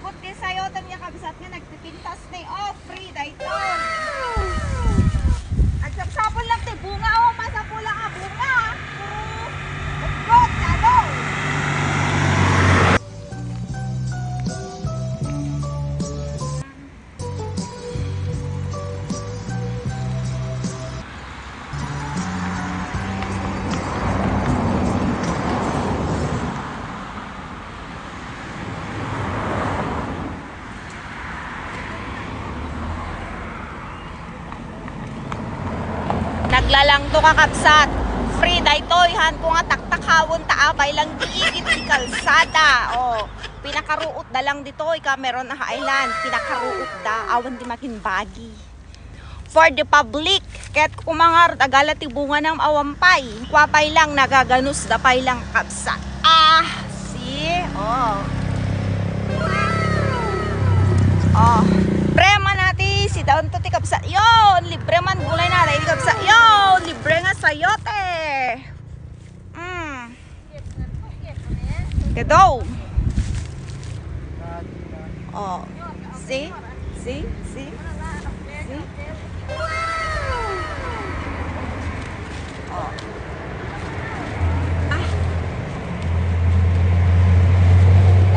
Nagputi sa'yo, niya kabisat nga, nagpipintas na free, dahito. At sapsapon lang, te, bunga o, masapula ka, bunga. Nagpot, lalo. Naglalang to kakabsat. Free daytoy han ko nga taktakawon taabay lang diigit di kalsada. Oh, pinakaruot da lang dito Cameron Island. Pinakaruot da awan di makin bagi. For the public, ket kumangar agala ti bunga ng awampay. Kwapay lang nagaganus da pay lang kabsat. Ah, see? Oh. Oh. Prema nati si daon to ti kapsa. Yon, libre man gulay na ti kapsa. Yon, libre nga sayote. Kedo. Oh. See? See? See? See? Oh. Ah.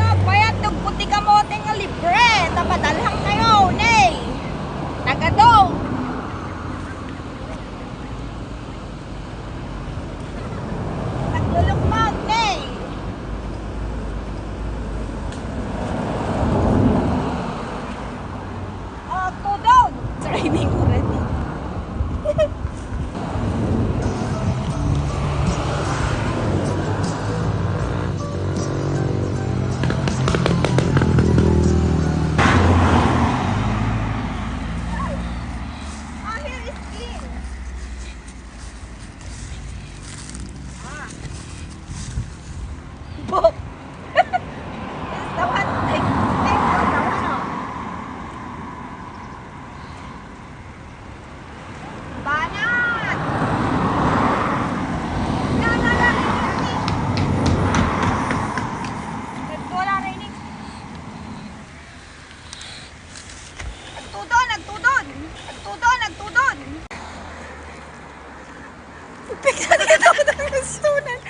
Nagbayad ng puti kamote nga libre. Tapadalhang kayo, nay. Nagado. Naglulukmag, nay. Oh, tudon. It's raining already. Oh, here is clean. Ah. Bob. It's the one thing. The one, oh. Banat! No, no, no, raining. Nagtula, raining. Nagtudon, nagtudon. Nagtudon, nagtudon. Pignan ka daw ng gustunan.